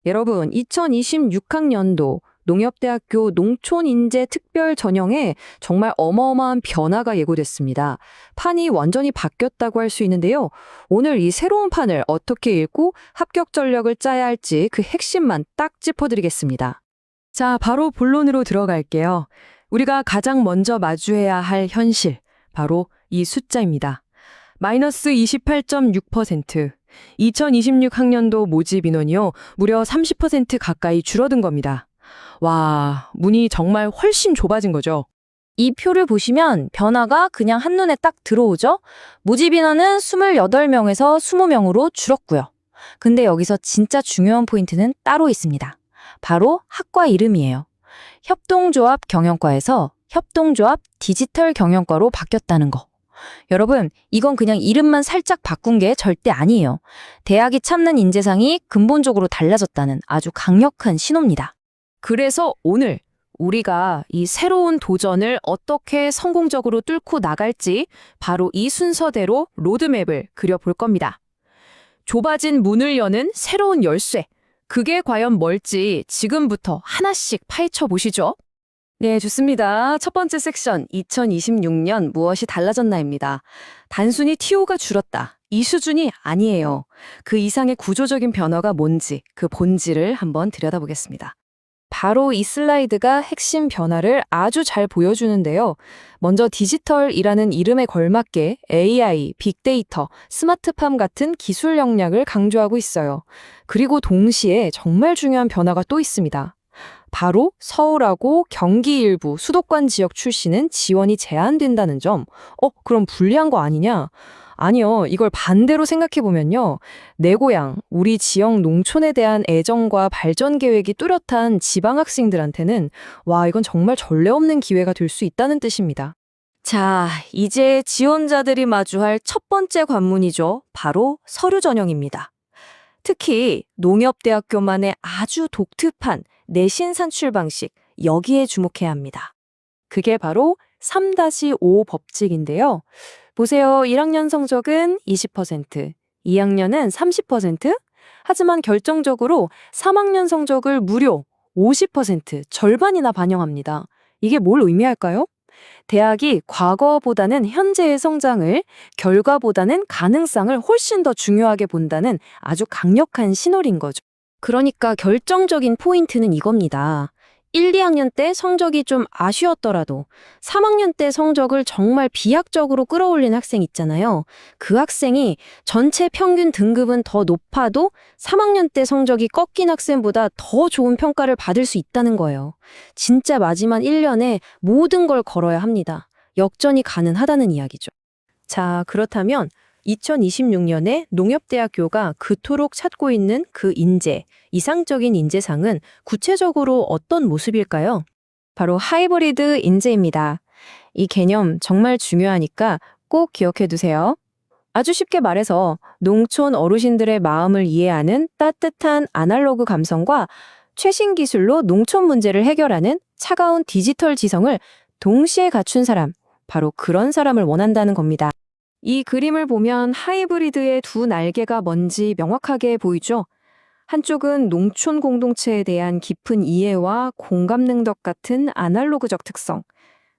여러분, 2026학년도 농협대학교 농촌인재 특별 전형에 정말 어마어마한 변화가 예고됐습니다. 판이 완전히 바뀌었다고 할 수 있는데요. 오늘 이 새로운 판을 어떻게 읽고 합격 전력을 짜야 할지 그 핵심만 딱 짚어드리겠습니다. 자, 바로 본론으로 들어갈게요. 우리가 가장 먼저 마주해야 할 현실, 바로 이 숫자입니다. 마이너스 28.6%. 2026학년도 모집 인원이요, 무려 30% 가까이 줄어든 겁니다. 와, 문이 정말 훨씬 좁아진 거죠. 이 표를 보시면 변화가 그냥 한눈에 딱 들어오죠? 모집 인원은 28명에서 20명으로 줄었고요. 근데 여기서 진짜 중요한 포인트는 따로 있습니다. 바로 학과 이름이에요. 협동조합 경영과에서 협동조합 디지털 경영과로 바뀌었다는 거. 여러분, 이건 그냥 이름만 살짝 바꾼 게 절대 아니에요. 대학이 찾는 인재상이 근본적으로 달라졌다는 아주 강력한 신호입니다. 그래서 오늘 우리가 이 새로운 도전을 어떻게 성공적으로 뚫고 나갈지 바로 이 순서대로 로드맵을 그려볼 겁니다. 좁아진 문을 여는 새로운 열쇠. 그게 과연 뭘지 지금부터 하나씩 파헤쳐 보시죠. 네, 좋습니다. 첫 번째 섹션, 2026년 무엇이 달라졌나입니다. 단순히 TO가 줄었다. 이 수준이 아니에요. 그 이상의 구조적인 변화가 뭔지, 그 본질을 한번 들여다보겠습니다. 바로 이 슬라이드가 핵심 변화를 아주 잘 보여주는데요. 먼저 디지털이라는 이름에 걸맞게 AI, 빅데이터, 스마트팜 같은 기술 역량을 강조하고 있어요. 그리고 동시에 정말 중요한 변화가 또 있습니다. 바로 서울하고 경기 일부 수도권 지역 출신은 지원이 제한된다는 점. 그럼 불리한 거 아니냐? 아니요. 이걸 반대로 생각해보면요. 내 고향, 우리 지역 농촌에 대한 애정과 발전 계획이 뚜렷한 지방 학생들한테는 이건 정말 전례 없는 기회가 될 수 있다는 뜻입니다. 자, 이제 지원자들이 마주할 첫 번째 관문이죠. 바로 서류 전형입니다. 특히 농협대학교만의 아주 독특한 내신 산출 방식, 여기에 주목해야 합니다. 그게 바로 3-5 법칙인데요. 보세요. 1학년 성적은 20%, 2학년은 30%, 하지만 결정적으로 3학년 성적을 무려 50%, 절반이나 반영합니다. 이게 뭘 의미할까요? 대학이 과거보다는 현재의 성장을, 결과보다는 가능성을 훨씬 더 중요하게 본다는 아주 강력한 신호인 거죠. 그러니까 결정적인 포인트는 이겁니다. 1, 2학년 때 성적이 좀 아쉬웠더라도 3학년 때 성적을 정말 비약적으로 끌어올린 학생 있잖아요. 그 학생이 전체 평균 등급은 더 높아도 3학년 때 성적이 꺾인 학생보다 더 좋은 평가를 받을 수 있다는 거예요. 진짜 마지막 1년에 모든 걸 걸어야 합니다. 역전이 가능하다는 이야기죠. 자, 그렇다면 2026년에 농협대학교가 그토록 찾고 있는 그 인재, 이상적인 인재상은 구체적으로 어떤 모습일까요? 바로 하이브리드 인재입니다. 이 개념 정말 중요하니까 꼭 기억해 두세요. 아주 쉽게 말해서 농촌 어르신들의 마음을 이해하는 따뜻한 아날로그 감성과 최신 기술로 농촌 문제를 해결하는 차가운 디지털 지성을 동시에 갖춘 사람, 바로 그런 사람을 원한다는 겁니다. 이 그림을 보면 하이브리드의 두 날개가 뭔지 명확하게 보이죠? 한쪽은 농촌 공동체에 대한 깊은 이해와 공감 능력 같은 아날로그적 특성,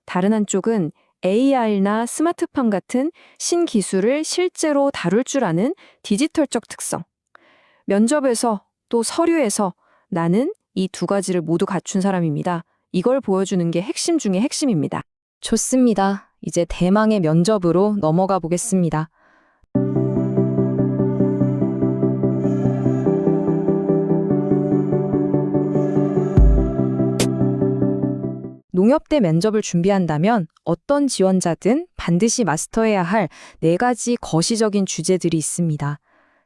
다른 한쪽은 AI나 스마트팜 같은 신기술을 실제로 다룰 줄 아는 디지털적 특성. 면접에서 또 서류에서 나는 이 두 가지를 모두 갖춘 사람입니다. 이걸 보여주는 게 핵심 중에 핵심입니다. 좋습니다. 이제 대망의 면접으로 넘어가 보겠습니다. 농협대 면접을 준비한다면 어떤 지원자든 반드시 마스터해야 할 4가지 거시적인 주제들이 있습니다.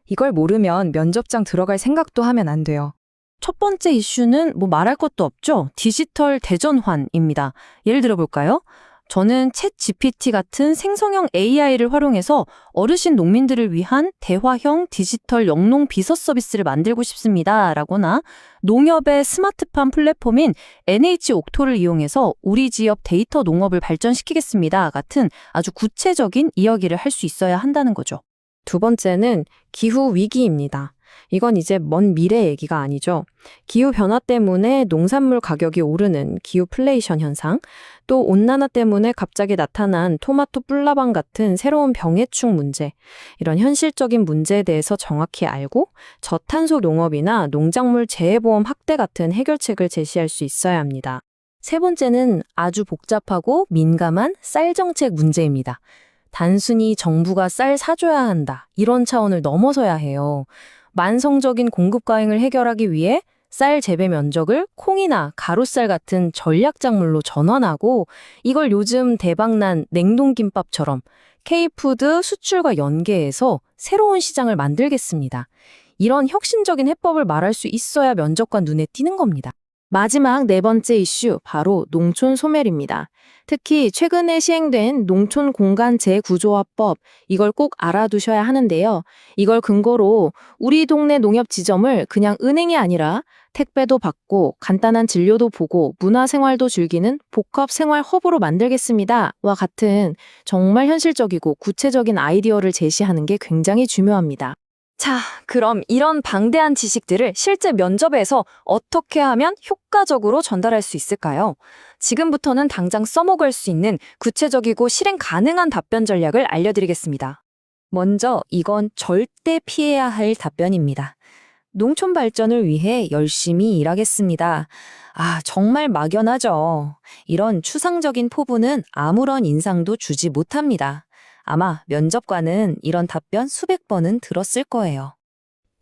이걸 모르면 면접장 들어갈 생각도 하면 안 돼요. 첫 번째 이슈는 말할 것도 없죠. 디지털 대전환입니다. 예를 들어볼까요? 저는 챗 GPT 같은 생성형 AI를 활용해서 어르신 농민들을 위한 대화형 디지털 영농 비서 서비스를 만들고 싶습니다. 라거나 농협의 스마트팜 플랫폼인 NH옥토를 이용해서 우리 지역 데이터 농업을 발전시키겠습니다. 같은 아주 구체적인 이야기를 할 수 있어야 한다는 거죠. 두 번째는 기후 위기입니다. 이건 이제 먼 미래 얘기가 아니죠. 기후변화 때문에 농산물 가격이 오르는 기후플레이션 현상, 또 온난화 때문에 갑자기 나타난 토마토 뿔나방 같은 새로운 병해충 문제, 이런 현실적인 문제에 대해서 정확히 알고 저탄소 농업이나 농작물 재해보험 확대 같은 해결책을 제시할 수 있어야 합니다. 세 번째는 아주 복잡하고 민감한 쌀 정책 문제입니다. 단순히 정부가 쌀 사줘야 한다, 이런 차원을 넘어서야 해요. 만성적인 공급 과잉을 해결하기 위해 쌀 재배 면적을 콩이나 가루쌀 같은 전략작물로 전환하고, 이걸 요즘 대박난 냉동김밥처럼 K푸드 수출과 연계해서 새로운 시장을 만들겠습니다. 이런 혁신적인 해법을 말할 수 있어야 면접과 눈에 띄는 겁니다. 마지막 네 번째 이슈, 바로 농촌 소멸입니다. 특히 최근에 시행된 농촌 공간 재구조화법, 이걸 꼭 알아두셔야 하는데요. 이걸 근거로 우리 동네 농협 지점을 그냥 은행이 아니라 택배도 받고 간단한 진료도 보고 문화생활도 즐기는 복합생활 허브로 만들겠습니다. 와 같은 정말 현실적이고 구체적인 아이디어를 제시하는 게 굉장히 중요합니다. 자, 그럼 이런 방대한 지식들을 실제 면접에서 어떻게 하면 효과적으로 전달할 수 있을까요? 지금부터는 당장 써먹을 수 있는 구체적이고 실행 가능한 답변 전략을 알려드리겠습니다. 먼저 이건 절대 피해야 할 답변입니다. 농촌 발전을 위해 열심히 일하겠습니다. 아, 정말 막연하죠. 이런 추상적인 포부는 아무런 인상도 주지 못합니다. 아마 면접관은 이런 답변 수백 번은 들었을 거예요.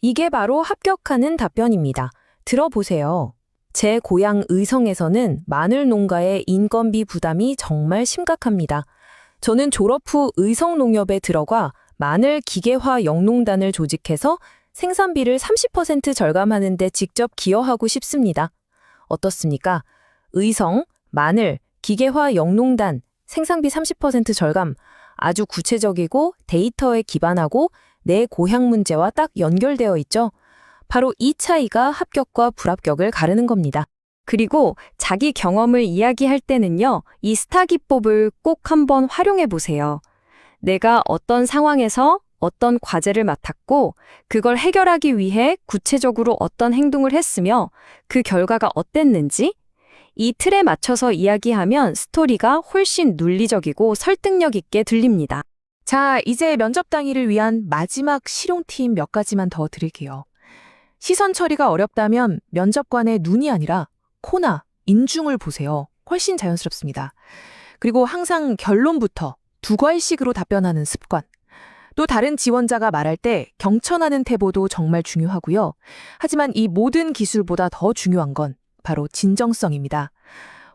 이게 바로 합격하는 답변입니다. 들어보세요. 제 고향 의성에서는 마늘 농가의 인건비 부담이 정말 심각합니다. 저는 졸업 후 의성농협에 들어가 마늘 기계화 영농단을 조직해서 생산비를 30% 절감하는 데 직접 기여하고 싶습니다. 어떻습니까? 의성, 마늘, 기계화 영농단, 생산비 30% 절감, 아주 구체적이고 데이터에 기반하고 내 고향 문제와 딱 연결되어 있죠. 바로 이 차이가 합격과 불합격을 가르는 겁니다. 그리고 자기 경험을 이야기할 때는요, 이 스타 기법을 꼭 한번 활용해 보세요. 내가 어떤 상황에서 어떤 과제를 맡았고, 그걸 해결하기 위해 구체적으로 어떤 행동을 했으며, 그 결과가 어땠는지, 이 틀에 맞춰서 이야기하면 스토리가 훨씬 논리적이고 설득력 있게 들립니다. 자, 이제 면접 당일을 위한 마지막 실용 팁 몇 가지만 더 드릴게요. 시선 처리가 어렵다면 면접관의 눈이 아니라 코나 인중을 보세요. 훨씬 자연스럽습니다. 그리고 항상 결론부터 두 과일씩으로 답변하는 습관. 또 다른 지원자가 말할 때 경청하는 태도도 정말 중요하고요. 하지만 이 모든 기술보다 더 중요한 건 바로 진정성입니다.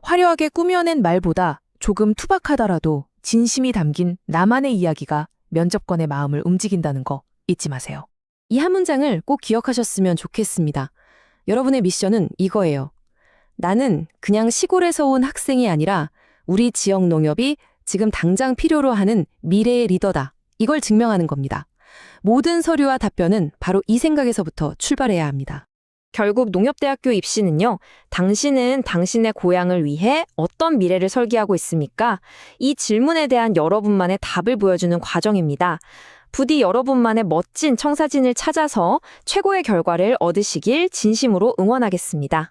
화려하게 꾸며낸 말보다 조금 투박하더라도 진심이 담긴 나만의 이야기가 면접관의 마음을 움직인다는 거 잊지 마세요. 이 한 문장을 꼭 기억하셨으면 좋겠습니다. 여러분의 미션은 이거예요. 나는 그냥 시골에서 온 학생이 아니라 우리 지역 농협이 지금 당장 필요로 하는 미래의 리더다. 이걸 증명하는 겁니다. 모든 서류와 답변은 바로 이 생각에서부터 출발해야 합니다. 결국 농협대학교 입시는요, 당신은 당신의 고향을 위해 어떤 미래를 설계하고 있습니까? 이 질문에 대한 여러분만의 답을 보여주는 과정입니다. 부디 여러분만의 멋진 청사진을 찾아서 최고의 결과를 얻으시길 진심으로 응원하겠습니다.